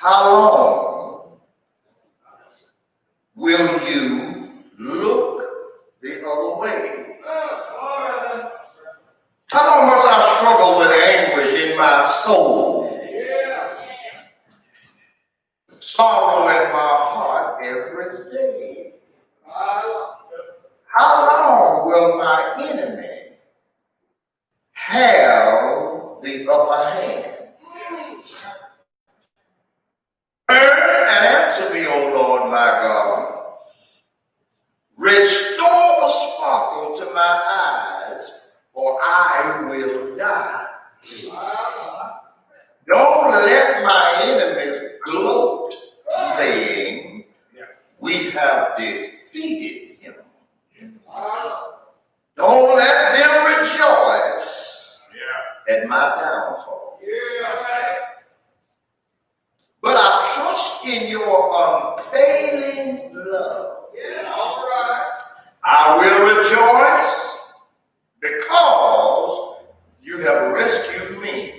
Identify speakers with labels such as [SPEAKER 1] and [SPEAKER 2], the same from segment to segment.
[SPEAKER 1] How long my soul. Sorrow in my heart every day. How long will my enemy have the upper hand? Turn and answer me, O Lord my God. Restore the sparkle to my eyes, or I will die. Don't let my enemies gloat, saying, we have defeated him. Don't let them rejoice at my downfall. But I trust in your unfailing love. I will rejoice because you have rescued me.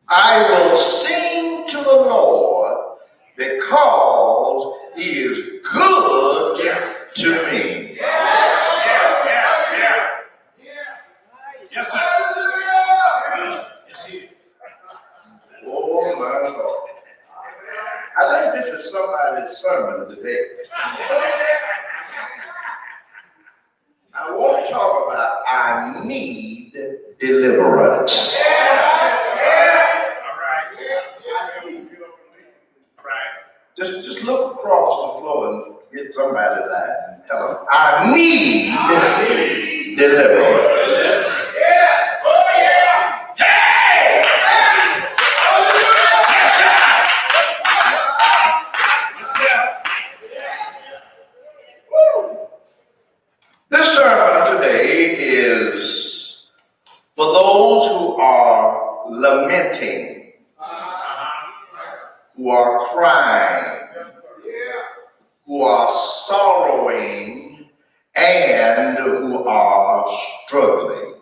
[SPEAKER 1] I will sing to the Lord because he is good to me.
[SPEAKER 2] Yes, sir. Yes, he is.
[SPEAKER 1] Oh, my Lord. I think this is somebody's sermon today. I want to talk about I need deliverance. Just look across the floor and get somebody's eyes and tell them, I need deliverance. This sermon today is for those who are lamenting, who are crying, who are sorrowing, and who are struggling.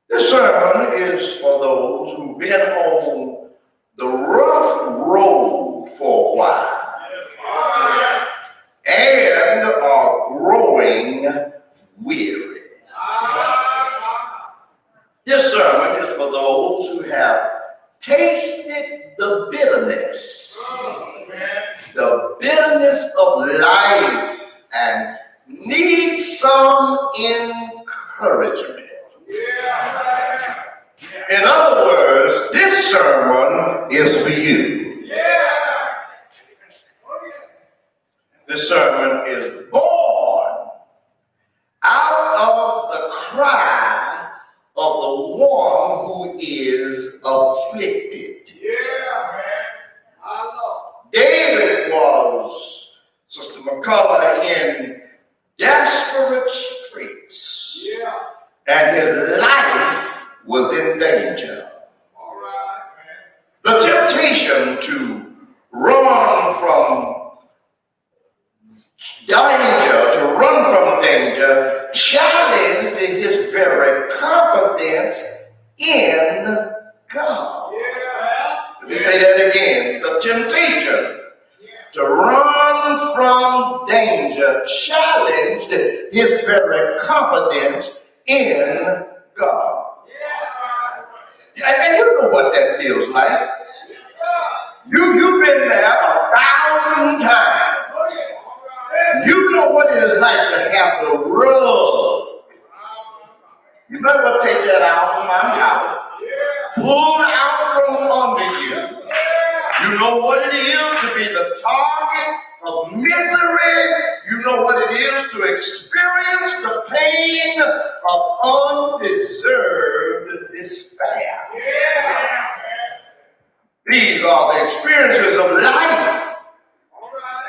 [SPEAKER 1] This sermon is for those who've been on the rough road for a while and are growing weary. This sermon is for those who have tasted the bitterness of life and need some encouragement. In other words, this sermon is for you. This sermon is born out of the cry of the one who is afflicted. David was, Sister McCullough, in desperate straits, and his life was in danger. The temptation to run from danger, challenged his very confidence in God. Let me say that again. The temptation to run from danger challenged his very confidence in God. And you know what that feels like. You've been there 1,000 times. You know what it is like to have the rug. You better take that out of my mouth. Pull out from under you. You know what it is to be the target of misery. You know what it is to experience the pain of undeserved despair. These are the experiences of life.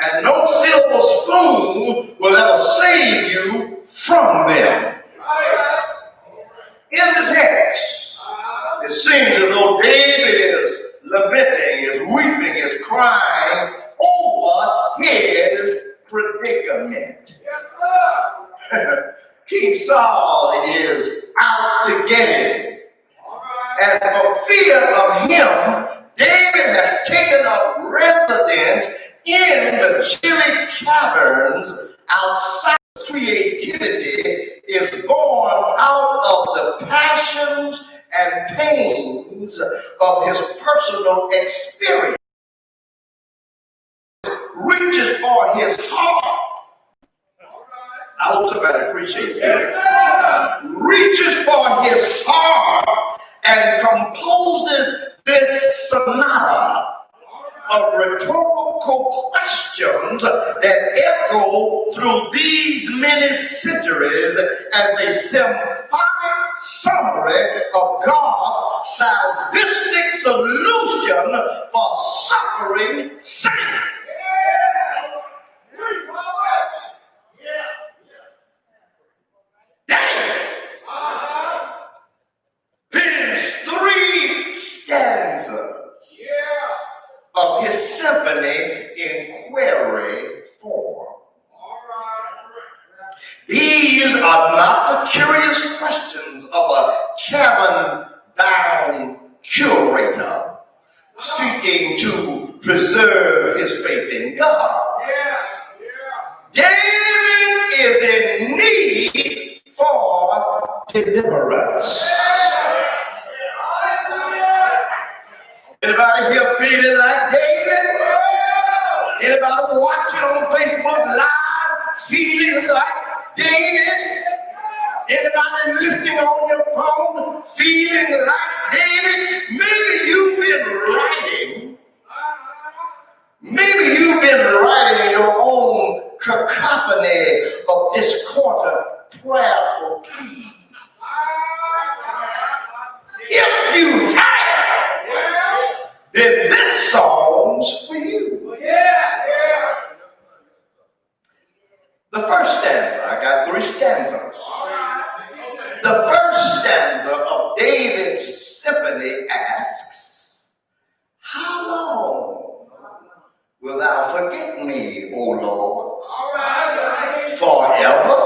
[SPEAKER 1] And no silver spoon will ever save you from them. In the text, it seems as though David is lamenting, is weeping, is crying over his predicament. King Saul is out to get him. And for fear of him, David has taken up residence in the chilly caverns outside the creativity is born out of the passions and pains of his personal experience. Reaches for his heart. I hope somebody appreciates that. Reaches for his heart and composes this sonata of rhetorical questions that echo through these many centuries as a symphonic summary of God's salvific solution for suffering saints. There's three stanzas of his symphony in query form. These are not the curious questions of a cabin-bound curator seeking to preserve his faith in God. David is in need for deliverance. Anybody here feeling like David? Anybody watching on Facebook Live feeling like David? Anybody listening on your phone feeling like David? Maybe you've been writing. Maybe you've been writing your own cacophony of discordant prayer for peace. If you have, then this song's for you. The first stanza, I got three stanzas. The first stanza of David's symphony asks, how long will thou forget me, O Lord? Forever?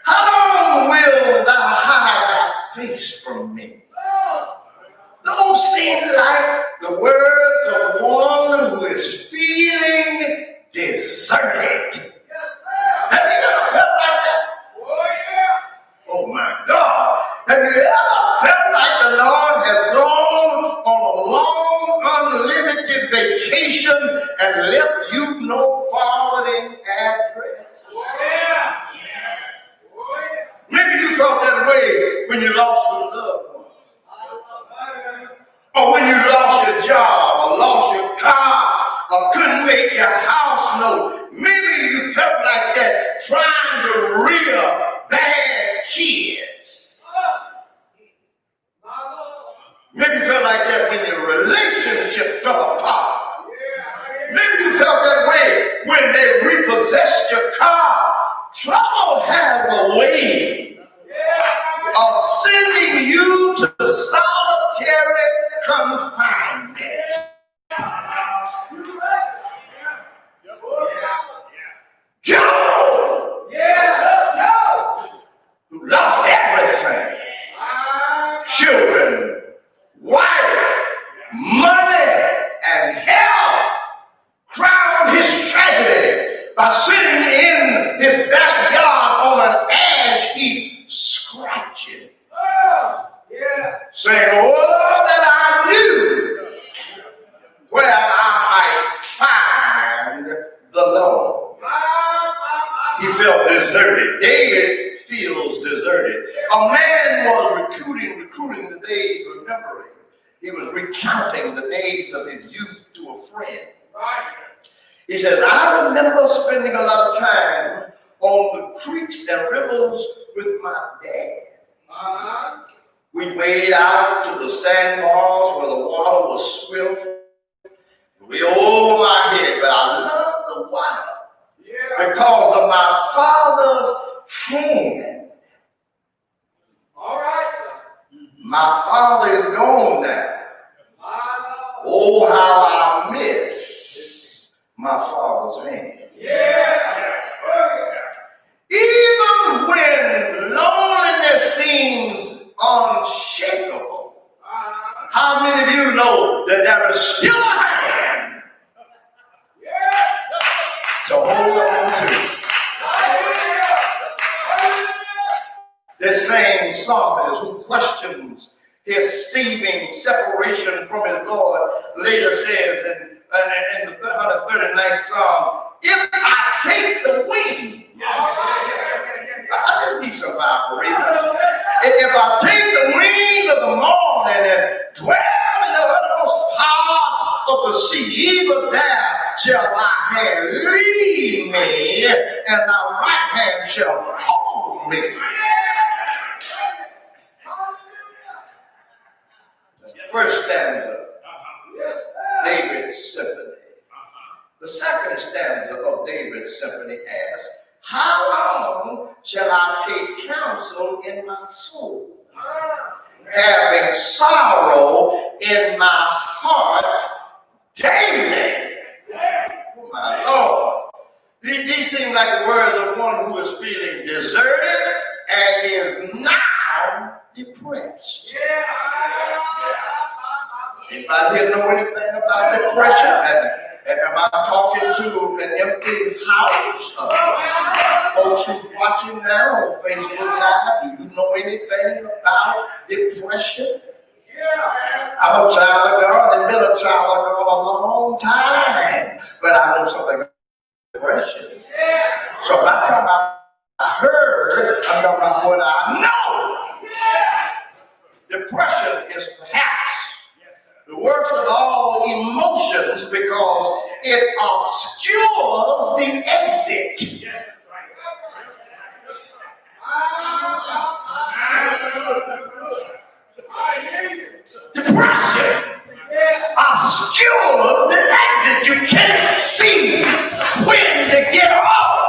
[SPEAKER 1] How long will thou hide thy face from me? Don't seem like the words of one who is feeling deserted. Have you ever felt like that? Oh my God. Have you ever felt like the Lord has gone on a long, unlimited vacation and left you no forwarding address? Maybe you felt that way when you lost your loved one. Or when you lost your job, or lost your car, or couldn't make your house note. Maybe you felt like that trying to rear bad kids. Maybe you felt like that when your relationship fell apart. Maybe you felt that way when they repossessed your car. Trouble has a way of sending you to solitary confinement. Job, who lost everything, children, wife, money, and health, crowned his tragedy by sitting in his backyard on an ash heap scratching. Saying, oh, that I knew where I might find the Lord. He felt deserted. David feels deserted. A man was recruiting the days, remembering. He was recounting the days of his youth to a friend. He says, I remember spending a lot of time on the creeks and rivers with my dad. We wade out to the sandbars where the water was swift. We over my head, but I love the water because of my father's hand. My father is gone now. Oh, how I miss my father's hand. Even when loneliness seems unshakable, how many of you know that there is still a hand to hold on to? This same psalmist who questions his seeming separation from his Lord later says in the 139th Psalm, if I take the wing, I just need some Bible reading. If I take the wing of the morning and dwell in the uttermost part of the sea, even there shall thy hand lead me, and thy right hand shall hold me. First stanza, David's symphony. The second stanza of David's symphony asks, how long shall I take counsel in my soul, having sorrow in my heart daily? Oh my Lord. These seem like the words of one who is feeling deserted and is now depressed. Anybody here know anything about depression? Am I talking to an empty house? Folks who's watching now on Facebook Live, do you know anything about depression? I'm a child of God and been a child of God a long time, but I know something about depression. So by the time I heard, I'm talking about what I know. Depression is perhaps the worst of all emotions because it obscures the exit. Depression obscures the exit. You can't see when to get off.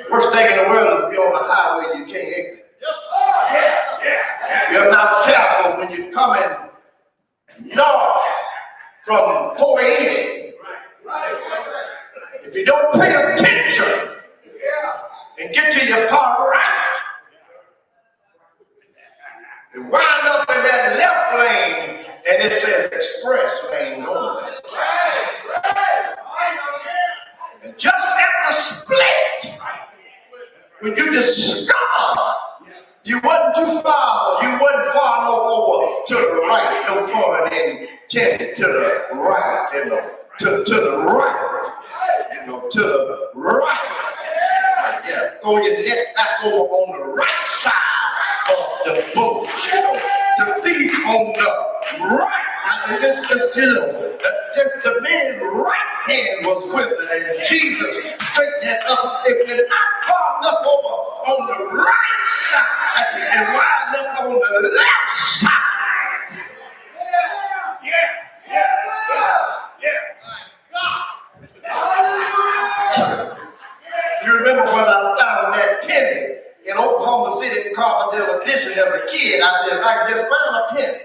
[SPEAKER 1] Worst thing in the world is to be on the highway you can't exit. You're not careful when you're coming north from 480. If you don't pay attention and get to your far right, you wind up in that left lane and it says express lane only. And just at the split, when you discover you wasn't too far, you wasn't far enough over to the right, no pun intended, to the right, to the right, to the right. Yeah, throw your net back over on the right side of the boat, the thief on the right. Just the man's right hand was with it, and Jesus straightened it up. If you're not far enough over on the right side and wide enough on the left side. You remember when I found that penny in Oklahoma City in Carbondale Edition as a kid? I said, I just found a penny.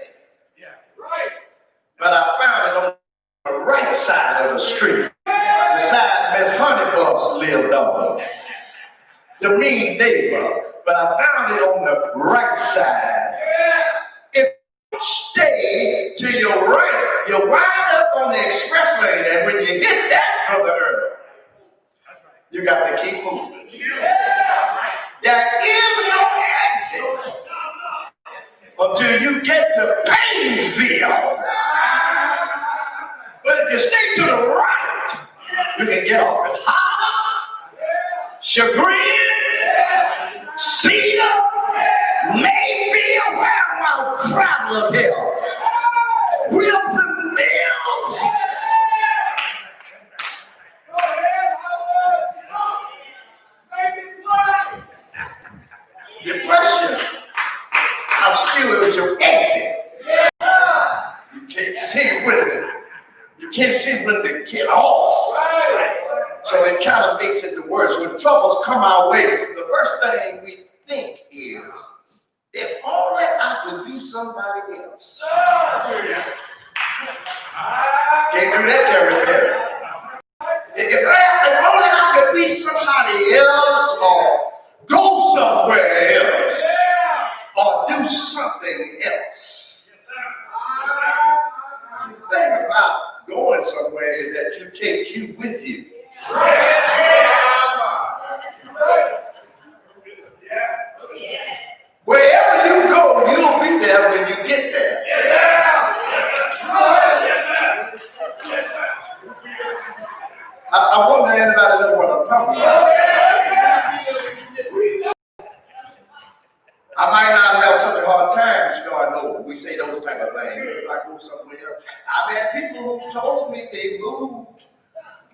[SPEAKER 1] But I found it on the right side of the street, the side Miss Honeybus lived on, the mean neighbor. But I found it on the right side. If you stay to your right, you wind up on the express lane, and when you hit that, Brother Earl, you got to keep moving. There is no exit until you get to Painesville. But if you stay to the right, you can get off at Howard, Chagrin, Cedar, Mayfield, where our travelers here, Wilson Mills. Depression obscures your exit. You can't see when to get off. So it kind of makes it the worst. When troubles come our way, the first thing we think is, if only I could be somebody else. Can't do that, Gary. If only I could be somebody else, or go somewhere else, or do something else. You think about going going somewhere is that you take you with you. Wherever you go, you'll be there when you get there.
[SPEAKER 2] Yes, sir. Yes, sir. Yes, sir.
[SPEAKER 1] I wonder if anybody know what I'm talking about. I might not have such a hard time starting over. We say those type of things. If I go somewhere else. I've had people who told me they moved,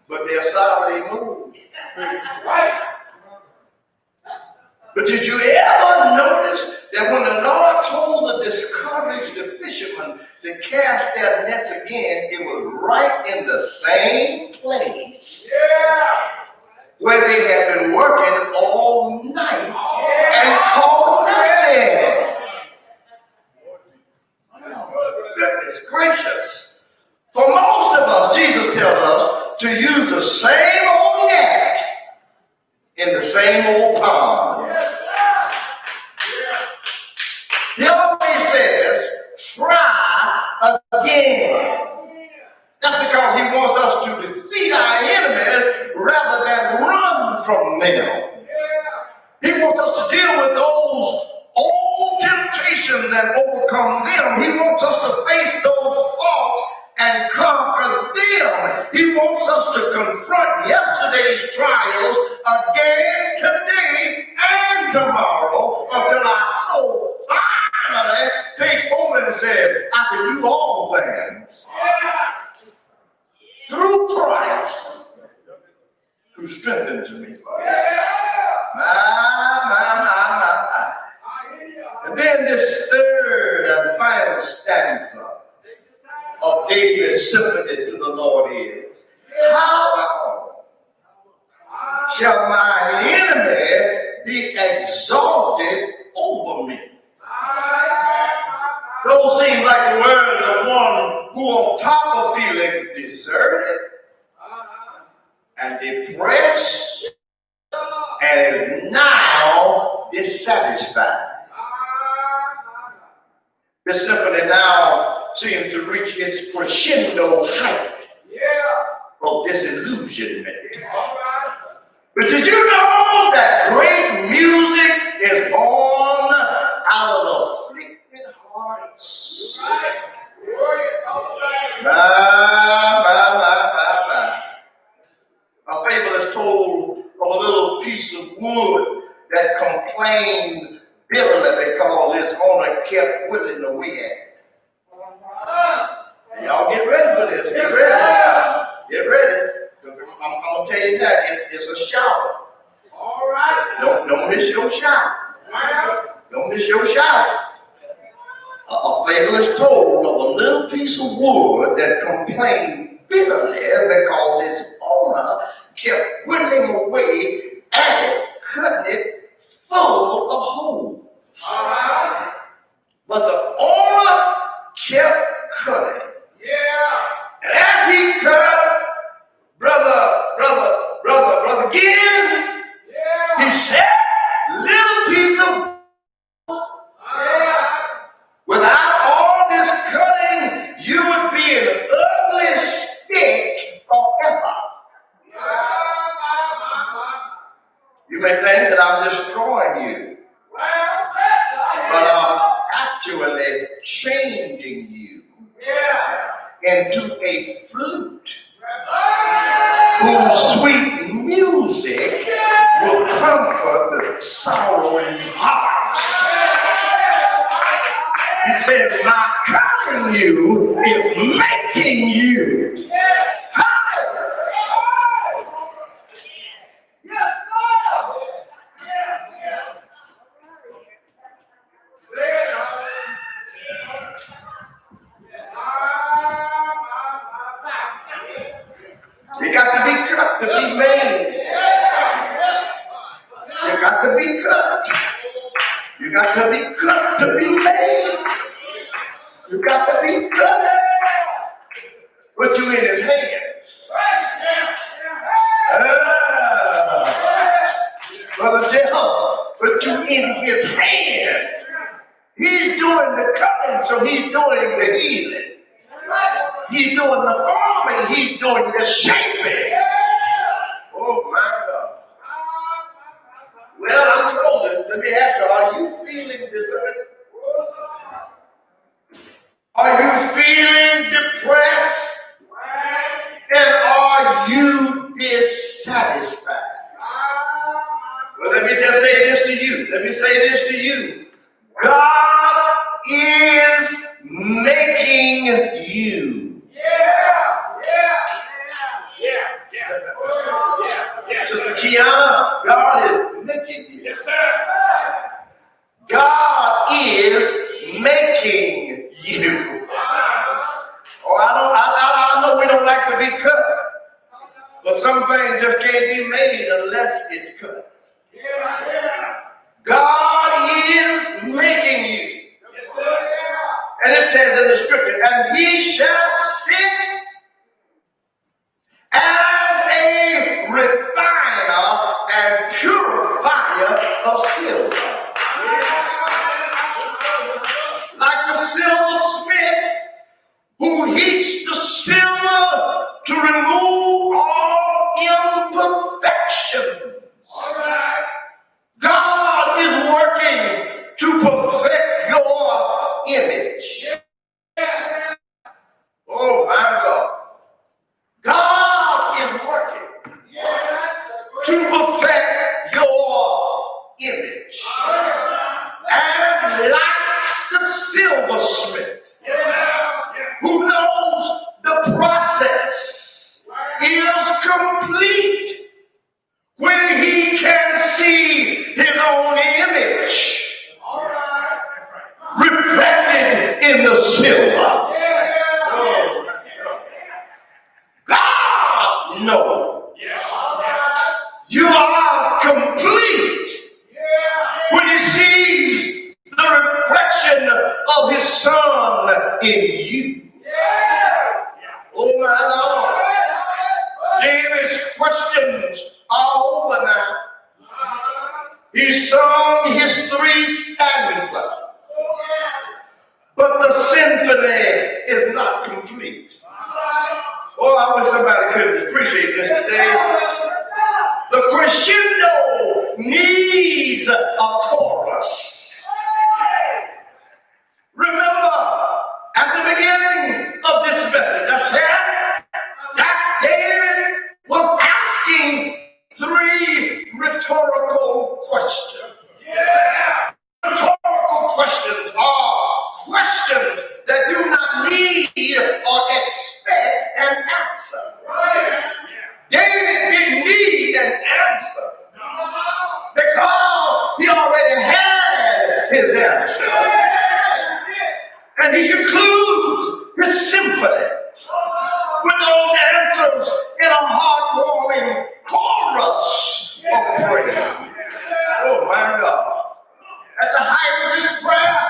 [SPEAKER 1] but they're sorry they moved.
[SPEAKER 2] Right.
[SPEAKER 1] But did you ever notice that when the Lord told the discouraged fishermen to cast their nets again, it was right in the same place where they had been working all night and caught nothing? Oh, goodness gracious. For most of us, Jesus tells us to use the same old net in the same old pond. He always says, try again. That's because he wants us to defeat our enemies rather than run from them. He wants us to deal with those old temptations and overcome them. He wants us to face those faults and conquer them. He wants us to confront yesterday's trials again today and tomorrow until our soul finally takes hold and says, I can do all things through Christ who strengthens me. My. And then this third and final stanza of David's symphony to the Lord is, how long shall my enemy be exalted over me? Those seem like the words of one who on top of feeling deserted and depressed and is now dissatisfied. This symphony now seems to reach its crescendo height of disillusionment. But did you know that great music is born out of afflicted hearts? A fable is told of a little piece of wood that complained bitterly because its owner kept whittling away at it. And y'all get ready for this. Get ready. Get ready. I'm going to tell you that. It's a shout. All right. Don't miss your shout. Don't miss your shout. A fable is told of a little piece of wood that complained bitterly because its owner kept whittling away at it, cutting it full of holes. All right. But the owner kept cutting. And as he cut, brother again, he said, little piece of without all this cutting, you would be an ugly stick forever. You may think that I'm destroying you, but I'm actually changing you into a flute whose sweet music will comfort the sorrowing hearts. He said, my cutting you is making you. You got to be cut to be made. You got to be cut. You got to be cut to be made. You got to be cut. Put you in his hands. Brother Jeff, put you in his hands. He's doing the cutting, so he's doing the healing. He's doing the farming, and he's doing the shaping. Oh my God. Well, I'm closing. Let me ask you, are you feeling deserted? Are you feeling depressed? And are you dissatisfied? Well, let me just say this to you. Let me say this to you. God is making you. Sister Kiana, God is making you.
[SPEAKER 2] Yes, sir.
[SPEAKER 1] God is making you. Oh, I know we don't like to be cut, but some things just can't be made unless it's cut. God is making you.
[SPEAKER 2] Yes, sir.
[SPEAKER 1] And it says in the scripture, and he shall sit as a refiner and purifier of silver. Like the silversmith who heats the silver to remove all imperfections.
[SPEAKER 2] All right.
[SPEAKER 1] God is working to perfect your image. Oh my God. God is working to perfect your image. And like the silversmith who knows the process is complete when he can see his own image reflected in the silver. God knows you are complete when he sees the reflection of his son in you. Oh my Lord. David's questions are over now. He sung his 3 stanzas, but the symphony is not complete. Oh, I wish somebody could appreciate this today. The crescendo needs a chorus. Remember, at the beginning of this message, I said that David was asking 3 rhetorical questions. Rhetorical questions are questions that do not need or expect an answer. David didn't need an answer because he already had his answer. And he concludes his symphony with those answers in a heartwarming chorus of praise. Oh my God. At the height of this prayer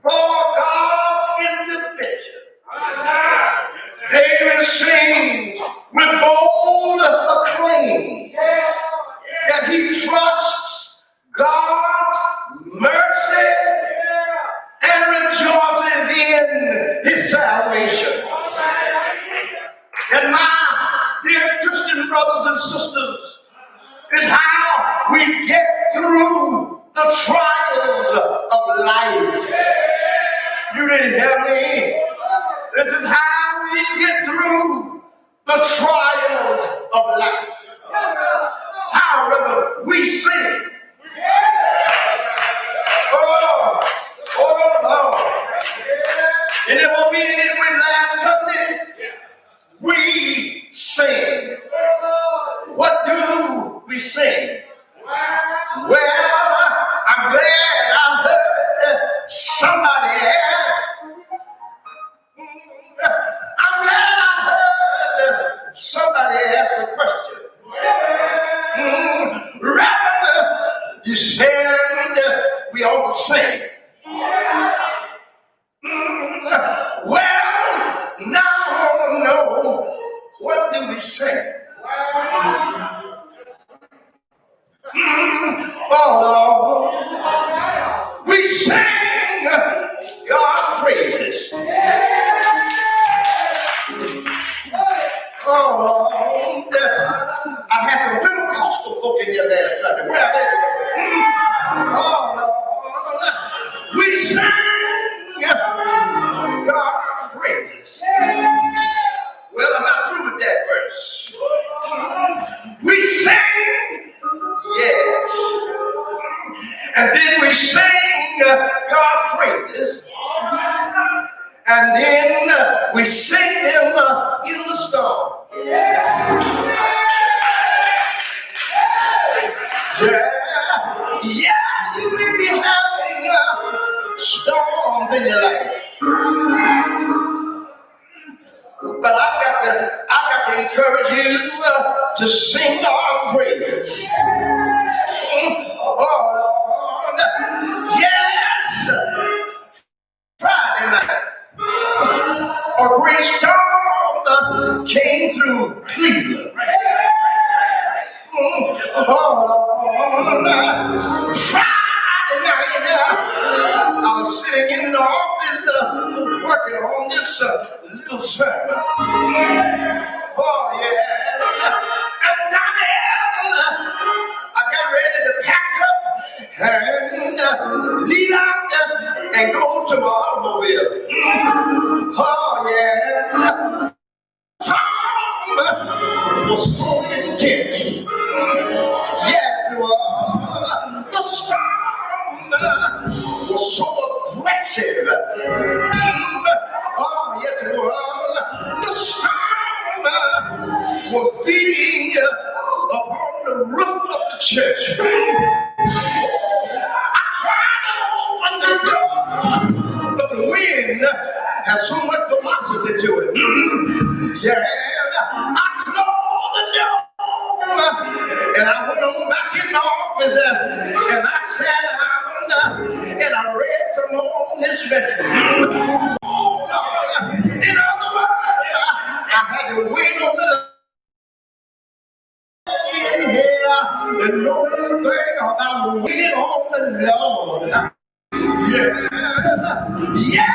[SPEAKER 1] for God's intervention, David sings with bold acclaim that he trusts God's mercy and rejoices in his salvation. And my dear Christian brothers and sisters, is how we get through the trials of life. You didn't hear me. This is how we get through the trials of life. However, we sing. Oh, Lord. And it won't be in it when last Sunday we sing. What do we sing? Well, I'm glad I heard somebody else. I'm glad I heard somebody ask the question. Reverend, you said we ought to sing. Well, now I want to know, what do we sing? Oh Lord, we sing God's praises. Oh, I had some Pentecostal folk in here last Sunday. Where are they today? Oh, Lord. We sang God's praises. Well, I'm not through with that verse. We sang, yes. And then we sang God's praises. And then we sing them in the storm. Yeah, you may be having storms in your life. But I got to encourage you to sing our praises. Oh, Lord. Yes. Friday night, a great storm came through Cleveland. Friday night, I was sitting in the office working on this little sermon. Oh, yeah. And Daniel, I got ready to pack up and leave out and go to my automobile. Oh, yeah. Tom was so intense. Yes, it was. The storm was so aggressive. Oh, yes, it was. The storm was beating upon the roof of the church. I tried to open the door, but the wind has so much velocity to it. Yeah, I closed the door. And I went on back in the office and I sat down and I read some more on this message. Oh, Lord. In other words, I had to wait on the in here and know anything about waiting on the Lord. Yeah.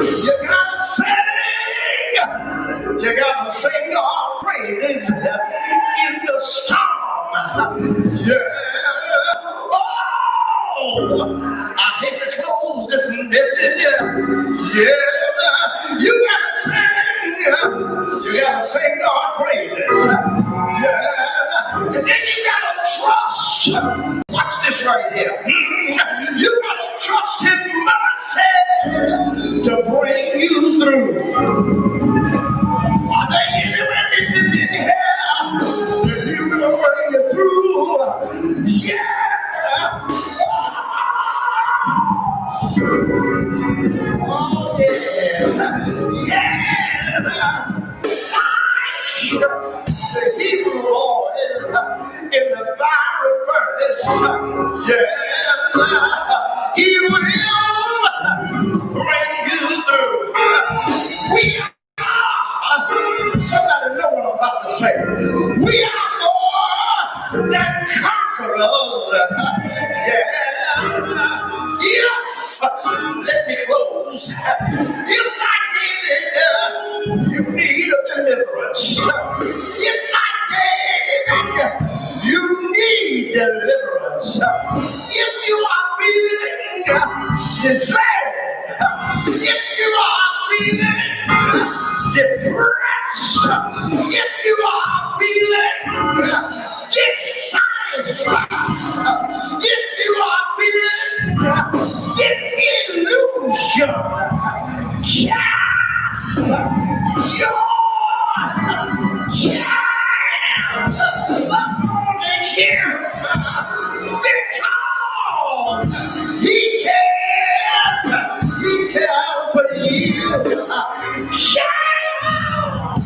[SPEAKER 1] You gotta sing. You gotta sing our praises in the storm. Yeah. Oh, I hate to close this message. Yeah. You gotta sing. You gotta sing our praises. Yeah. And then you gotta trust. Watch this right here. You gotta trust His mercy to bring you through. Are there any witnesses in here? If you will bring you through, yeah. Oh, yeah. The Hebrew boys in the fiery furnace, yeah. He will bring you through. We are, somebody know what I'm about to say. We are more than conquerors. Yeah. Let me close. If like David, you need a deliverance. If like David, you need deliverance. If you are feeling despair, if you are feeling depressed, if you are feeling dissatisfied, if you are feeling disillusion, cast your chance upon Him because He cares for you. Shout!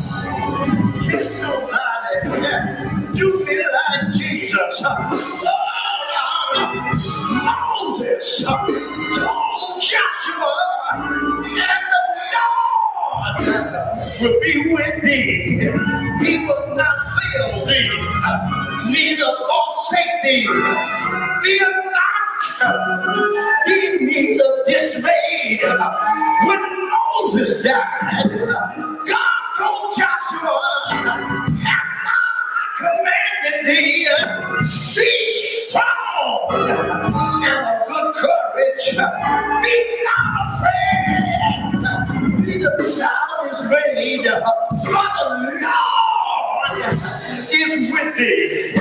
[SPEAKER 1] Can nobody do me like Jesus? Moses told Joshua, and the Lord will be with thee. He will not fail thee, neither forsake thee. Fear not, be neither dismayed. When Moses died, God told Joshua, thee. Be strong and of good courage. Be not afraid. Neither be thou dismayed. For the Lord is with thee.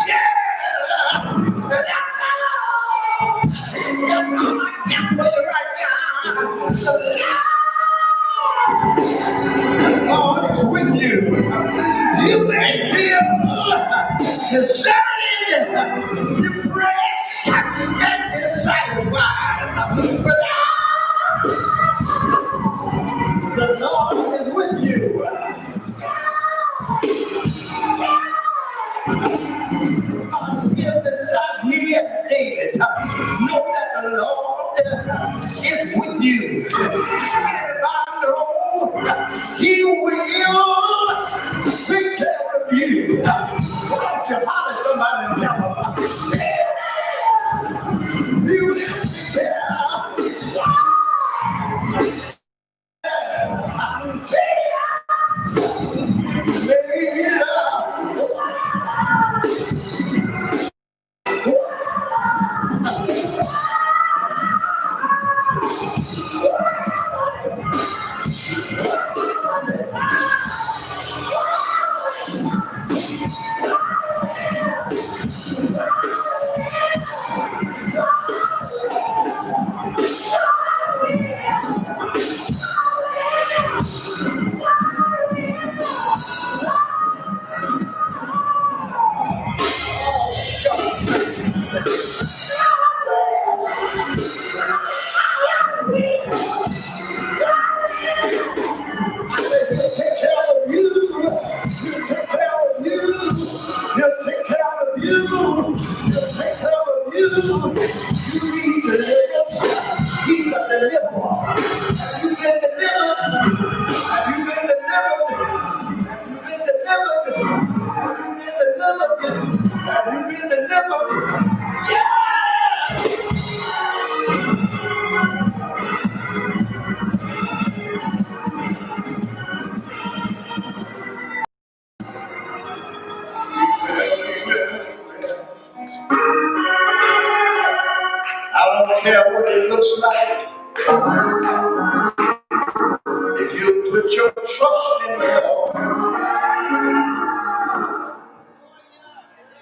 [SPEAKER 1] Yeah. That's all I got for you right now. God is with you. You may feel deserted, depressed, and dissatisfied. But the Lord is with you. Give the son here, David. Know that the Lord is with you. Everybody know He will take care of you. Why don't you holler at somebody and tell them, He will take care of I don't care what it looks like. If you put your trust in the Lord,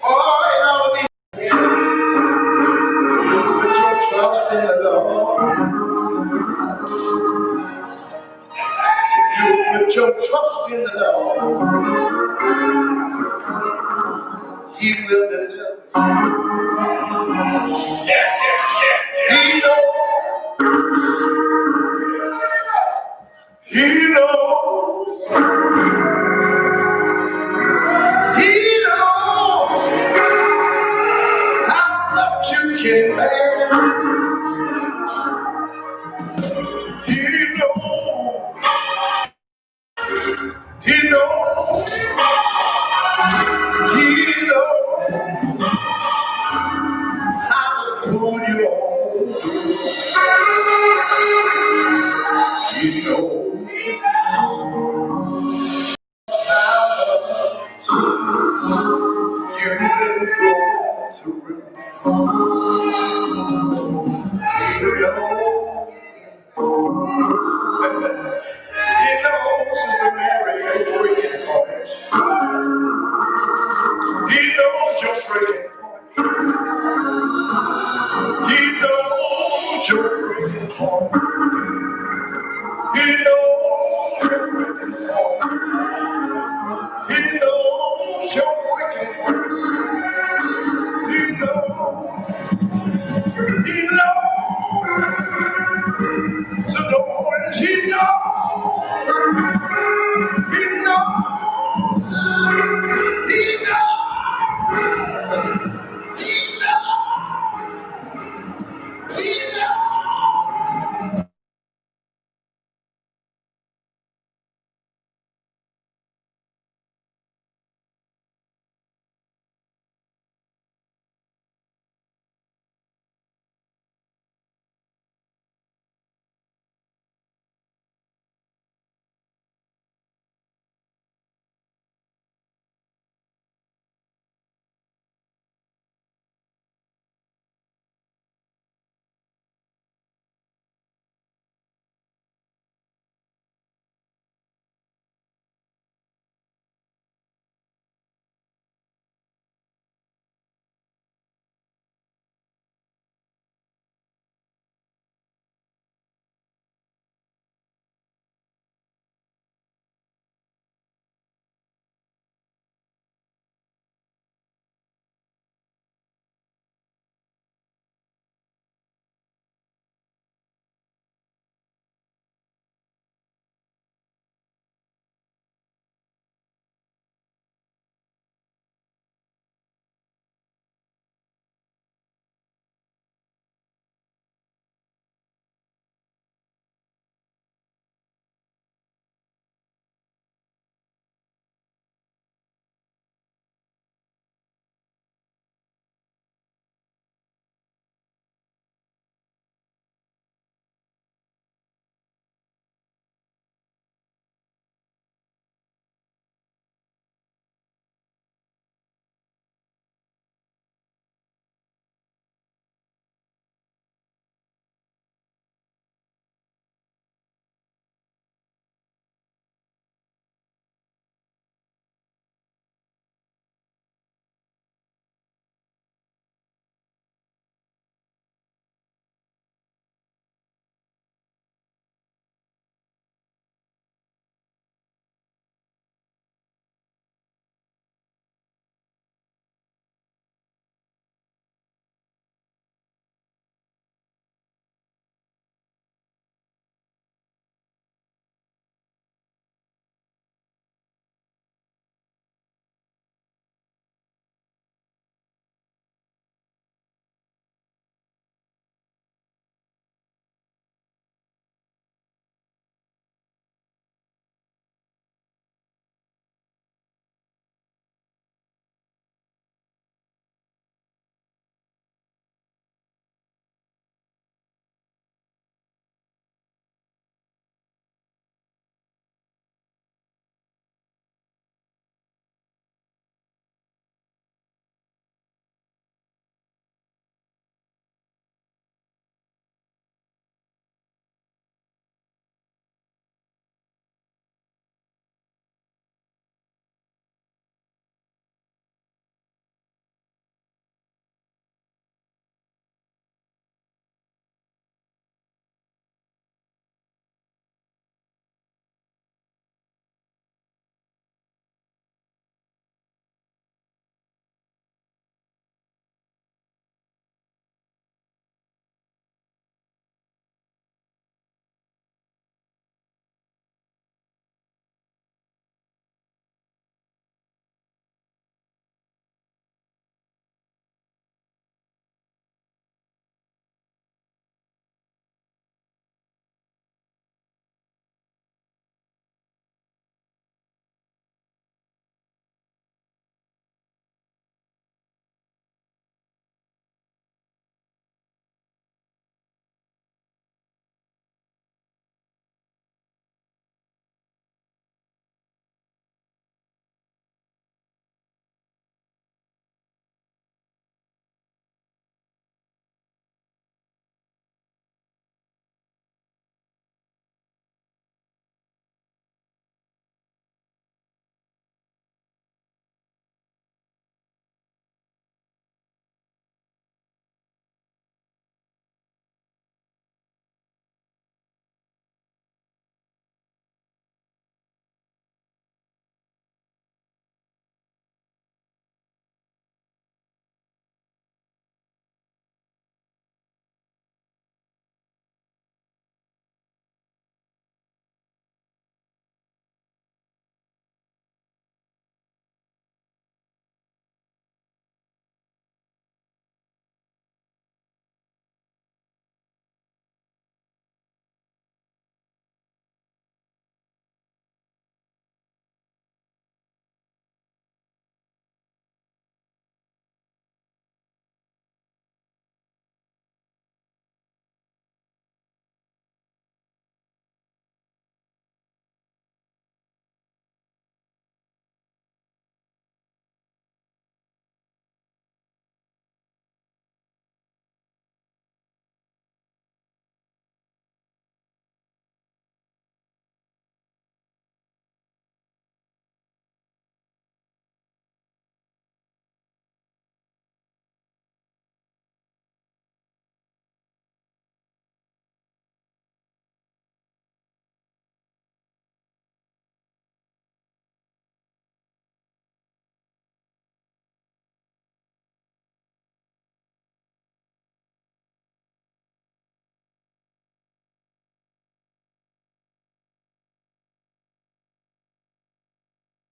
[SPEAKER 1] oh, it ought to be. If you put your trust in the Lord, if you put your trust in the Lord, He will deliver. He knows. He knows. He knows how much you can bear. He knows. He knows. He knows how to pull you on. He knows how you've been going through. He knows. He knows, Sister Mary, your breaking point. He knows your breaking point. He knows your breaking point. He knows your breaking point. He knows your breaking point. He knows. He knows. So don't worry, He knows. He knows. He knows.